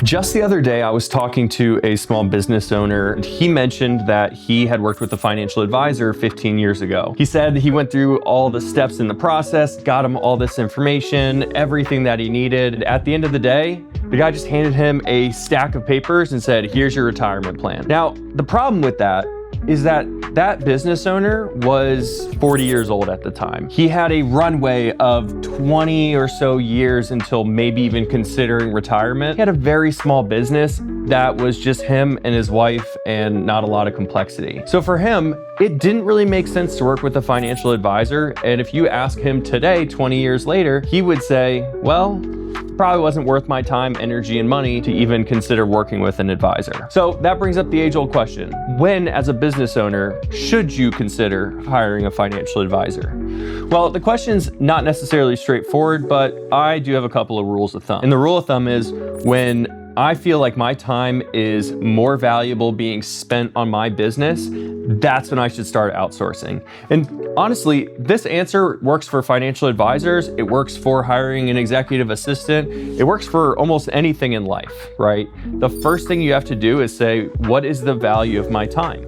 Just the other day, I was talking to a small business owner, and he mentioned that he had worked with a financial advisor 15 years ago. He said he went through all the steps in the process, got him all this information, everything that he needed. At the end of the day, the guy just handed him a stack of papers and said, "Here's your retirement plan." Now, the problem with that is that that business owner was 40 years old at the time. He had a runway of 20 or so years until maybe even considering retirement. He had a very small business that was just him and his wife and not a lot of complexity. So for him, it didn't really make sense to work with a financial advisor. And if you ask him today, 20 years later, he would say, well, probably wasn't worth my time, energy, and money to even consider working with an advisor. So that brings up the age-old question. When, as a business owner, should you consider hiring a financial advisor? Well, the question's not necessarily straightforward, but I do have a couple of rules of thumb. And the rule of thumb is when I feel like my time is more valuable being spent on my business, that's when I should start outsourcing. And honestly, this answer works for financial advisors. It works for hiring an executive assistant. It works for almost anything in life, right? The first thing you have to do is say, what is the value of my time?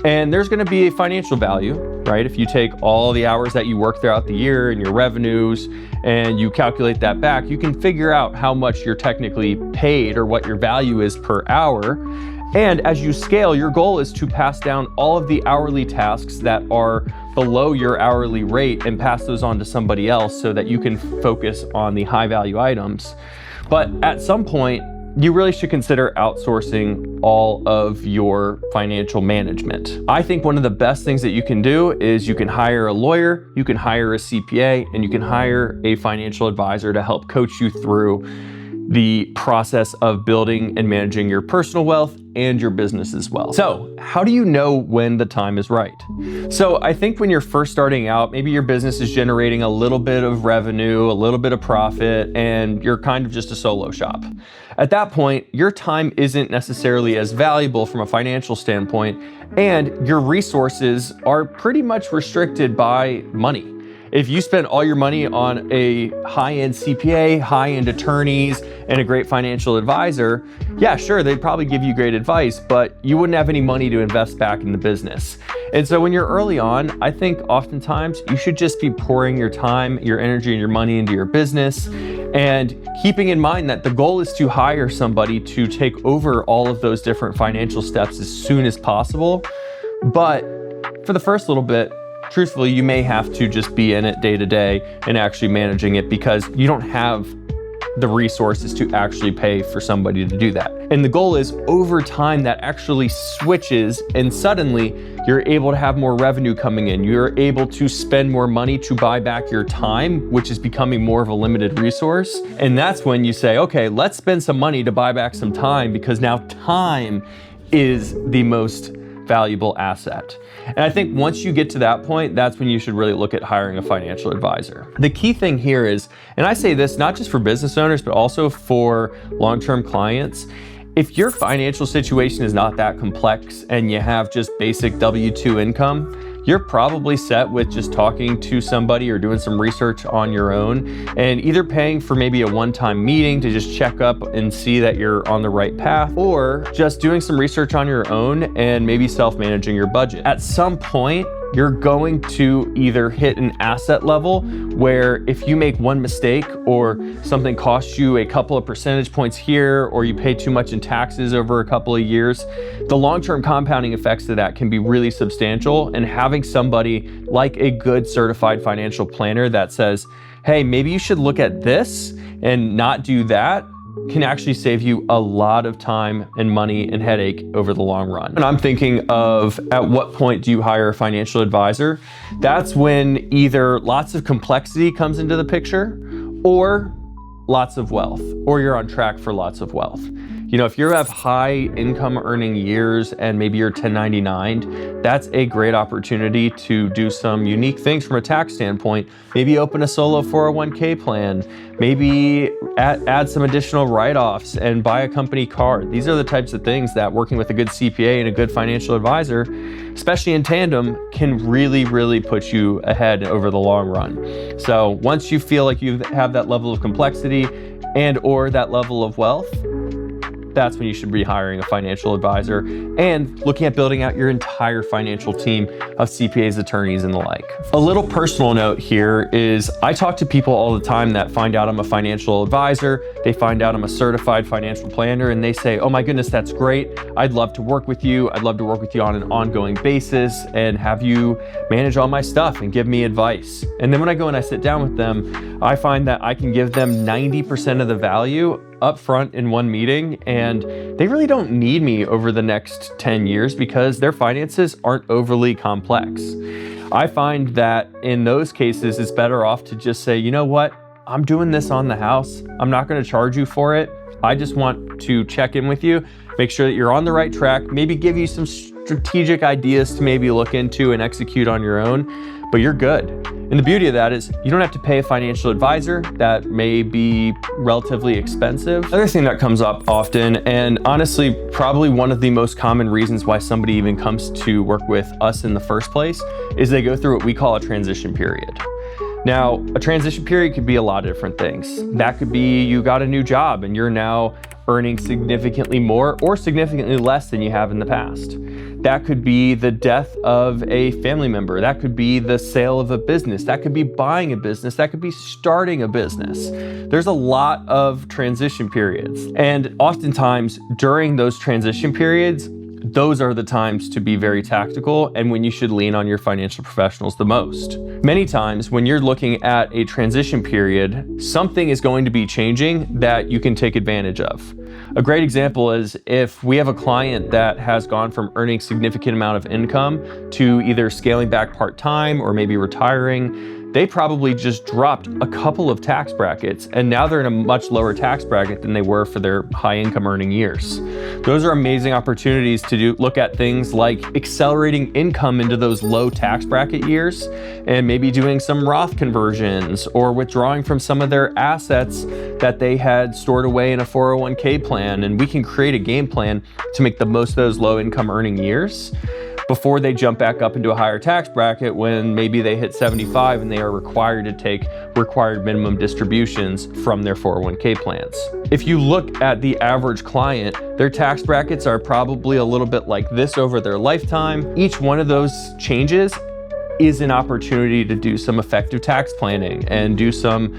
And there's gonna be a financial value, right? If you take all the hours that you work throughout the year and your revenues and you calculate that back, you can figure out how much you're technically paid or what your value is per hour. And as you scale, your goal is to pass down all of the hourly tasks that are below your hourly rate and pass those on to somebody else so that you can focus on the high value items. But at some point, you really should consider outsourcing all of your financial management. I think one of the best things that you can do is you can hire a lawyer, you can hire a CPA, and you can hire a financial advisor to help coach you through the process of building and managing your personal wealth and your business as well. So how do you know when the time is right? So I think when you're first starting out, maybe your business is generating a little bit of revenue, a little bit of profit, and you're kind of just a solo shop. At that point, your time isn't necessarily as valuable from a financial standpoint, and your resources are pretty much restricted by money. If you spend all your money on a high-end CPA, high-end attorneys, and a great financial advisor, yeah, sure, they'd probably give you great advice, but you wouldn't have any money to invest back in the business. And so when you're early on, I think oftentimes you should just be pouring your time, your energy, and your money into your business, and keeping in mind that the goal is to hire somebody to take over all of those different financial steps as soon as possible. But for the first little bit, truthfully, you may have to just be in it day to day and actually managing it because you don't have the resources to actually pay for somebody to do that. And the goal is over time that actually switches and suddenly you're able to have more revenue coming in. You're able to spend more money to buy back your time, which is becoming more of a limited resource. And that's when you say, okay, let's spend some money to buy back some time because now time is the most valuable asset. And I think once you get to that point, that's when you should really look at hiring a financial advisor. The key thing here is, and I say this not just for business owners, but also for long-term clients, if your financial situation is not that complex and you have just basic W-2 income, you're probably set with just talking to somebody or doing some research on your own and either paying for maybe a one-time meeting to just check up and see that you're on the right path, or just doing some research on your own and maybe self-managing your budget. At some point, you're going to either hit an asset level where if you make one mistake or something costs you a couple of percentage points here, or you pay too much in taxes over a couple of years, the long-term compounding effects of that can be really substantial. And having somebody like a good certified financial planner that says, hey, maybe you should look at this and not do that, can actually save you a lot of time and money and headache over the long run. And I'm thinking of at what point do you hire a financial advisor? That's when either lots of complexity comes into the picture or lots of wealth, or you're on track for lots of wealth. You know, if you have high income earning years and maybe you're 1099, that's a great opportunity to do some unique things from a tax standpoint. Maybe open a solo 401k plan, maybe add some additional write-offs and buy a company car. These are the types of things that working with a good CPA and a good financial advisor, especially in tandem, can really, really put you ahead over the long run. So once you feel like you have that level of complexity and or that level of wealth, that's when you should be hiring a financial advisor and looking at building out your entire financial team of CPAs, attorneys, and the like. A little personal note here is I talk to people all the time that find out I'm a financial advisor, they find out I'm a certified financial planner, and they say, oh my goodness, that's great. I'd love to work with you. I'd love to work with you on an ongoing basis and have you manage all my stuff and give me advice. And then when I go and I sit down with them, I find that I can give them 90% of the value up front in one meeting, and they really don't need me over the next 10 years because their finances aren't overly complex. I find that in those cases, it's better off to just say, you know what, I'm doing this on the house. I'm not going to charge you for it. I just want to check in with you, make sure that you're on the right track, maybe give you some strategic ideas to maybe look into and execute on your own, but you're good. And the beauty of that is you don't have to pay a financial advisor. That may be relatively expensive. Another thing that comes up often, and honestly, probably one of the most common reasons why somebody even comes to work with us in the first place, is they go through what we call a transition period. Now, a transition period could be a lot of different things. That could be you got a new job and you're now earning significantly more or significantly less than you have in the past. That could be the death of a family member. That could be the sale of a business. That could be buying a business. That could be starting a business. There's a lot of transition periods. And oftentimes during those transition periods, those are the times to be very tactical and when you should lean on your financial professionals the most. Many times when you're looking at a transition period, something is going to be changing that you can take advantage of. A great example is if we have a client that has gone from earning significant amount of income to either scaling back part-time or maybe retiring, they probably just dropped a couple of tax brackets and now they're in a much lower tax bracket than they were for their high income earning years. Those are amazing opportunities to look at things like accelerating income into those low tax bracket years and maybe doing some Roth conversions or withdrawing from some of their assets that they had stored away in a 401k plan. And we can create a game plan to make the most of those low income earning years before they jump back up into a higher tax bracket when maybe they hit 75 and they are required to take required minimum distributions from their 401k plans. If you look at the average client, their tax brackets are probably a little bit like this over their lifetime. Each one of those changes is an opportunity to do some effective tax planning and do some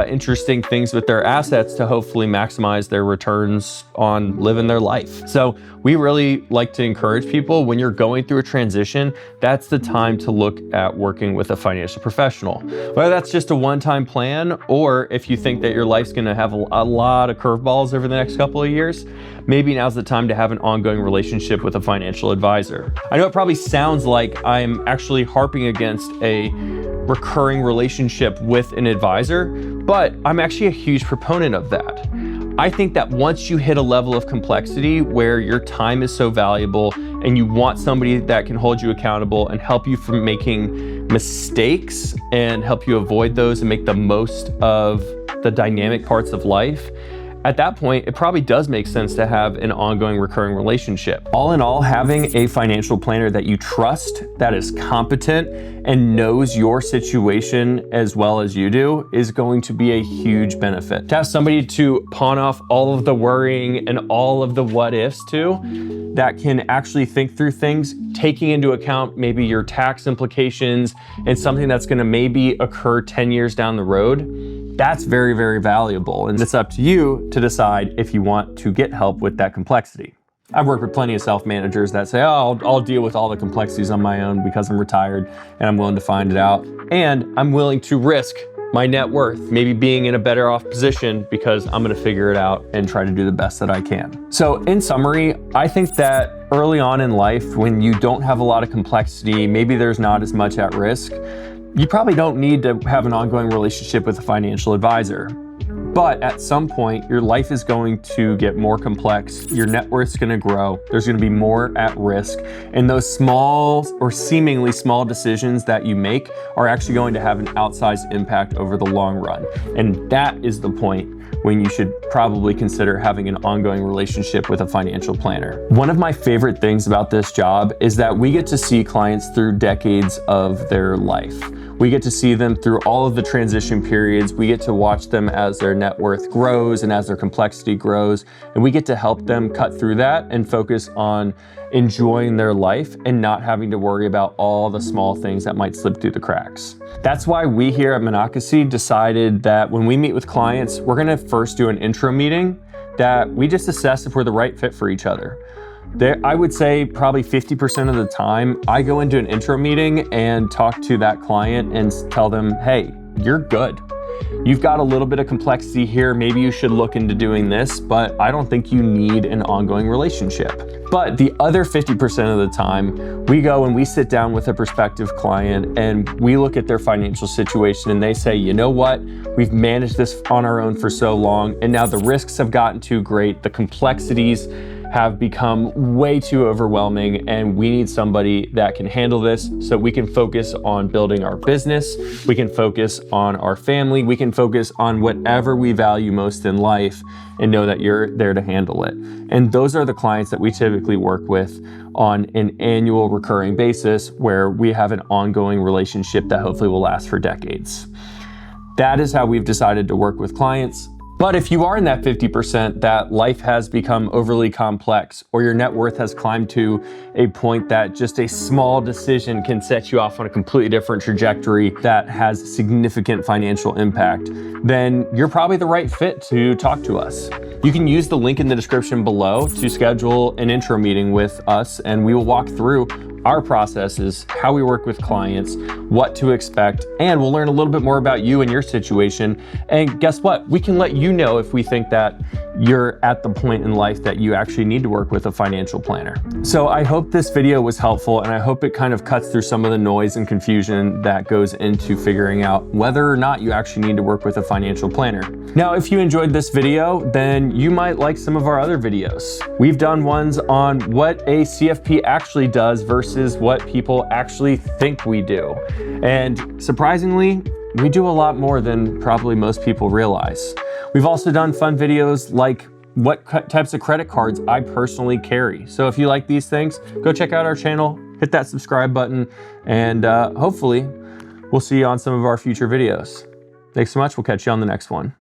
interesting things with their assets to hopefully maximize their returns on living their life. So we really like to encourage people when you're going through a transition, that's the time to look at working with a financial professional. Whether that's just a one-time plan or if you think that your life's gonna have a lot of curveballs over the next couple of years, maybe now's the time to have an ongoing relationship with a financial advisor. I know it probably sounds like I'm actually harping against a recurring relationship with an advisor, but I'm actually a huge proponent of that. I think that once you hit a level of complexity where your time is so valuable and you want somebody that can hold you accountable and help you from making mistakes and help you avoid those and make the most of the dynamic parts of life, at that point, it probably does make sense to have an ongoing recurring relationship. All in all, having a financial planner that you trust, that is competent and knows your situation as well as you do is going to be a huge benefit. To have somebody to pawn off all of the worrying and all of the what ifs to, that can actually think through things, taking into account maybe your tax implications and something that's gonna maybe occur 10 years down the road, that's very, very valuable. And it's up to you to decide if you want to get help with that complexity. I've worked with plenty of self-managers that say, oh, I'll deal with all the complexities on my own because I'm retired and I'm willing to find it out. And I'm willing to risk my net worth, maybe being in a better off position because I'm gonna figure it out and try to do the best that I can. So in summary, I think that early on in life, when you don't have a lot of complexity, maybe there's not as much at risk, you probably don't need to have an ongoing relationship with a financial advisor. But at some point, your life is going to get more complex, your net worth's gonna grow, there's gonna be more at risk, and those small or seemingly small decisions that you make are actually going to have an outsized impact over the long run. And that is the point when you should probably consider having an ongoing relationship with a financial planner. One of my favorite things about this job is that we get to see clients through decades of their life. We get to see them through all of the transition periods. We get to watch them as their net worth grows and as their complexity grows. And we get to help them cut through that and focus on enjoying their life and not having to worry about all the small things that might slip through the cracks. That's why we here at Monocacy decided that when we meet with clients, we're gonna first do an intro meeting that we just assess if we're the right fit for each other. I would say probably 50% of the time, I go into an intro meeting and talk to that client and tell them, hey, you're good. You've got a little bit of complexity here. Maybe you should look into doing this, but I don't think you need an ongoing relationship. But the other 50% of the time, we go and we sit down with a prospective client and we look at their financial situation and they say, you know what? We've managed this on our own for so long and now the risks have gotten too great. The complexities have become way too overwhelming and we need somebody that can handle this so we can focus on building our business, we can focus on our family, we can focus on whatever we value most in life and know that you're there to handle it. And those are the clients that we typically work with on an annual recurring basis where we have an ongoing relationship that hopefully will last for decades. That is how we've decided to work with clients. But if you are in that 50% that life has become overly complex or your net worth has climbed to a point that just a small decision can set you off on a completely different trajectory that has significant financial impact, then you're probably the right fit to talk to us. You can use the link in the description below to schedule an intro meeting with us and we will walk through our processes, how we work with clients, what to expect, and we'll learn a little bit more about you and your situation. And guess what? We can let you know if we think that you're at the point in life that you actually need to work with a financial planner. So I hope this video was helpful and I hope it kind of cuts through some of the noise and confusion that goes into figuring out whether or not you actually need to work with a financial planner. Now, if you enjoyed this video, then you might like some of our other videos. We've done ones on what a CFP actually does versus what people actually think we do. And surprisingly, we do a lot more than probably most people realize. We've also done fun videos like what types of credit cards I personally carry. So if you like these things, go check out our channel, hit that subscribe button, and hopefully we'll see you on some of our future videos. Thanks so much. We'll catch you on the next one.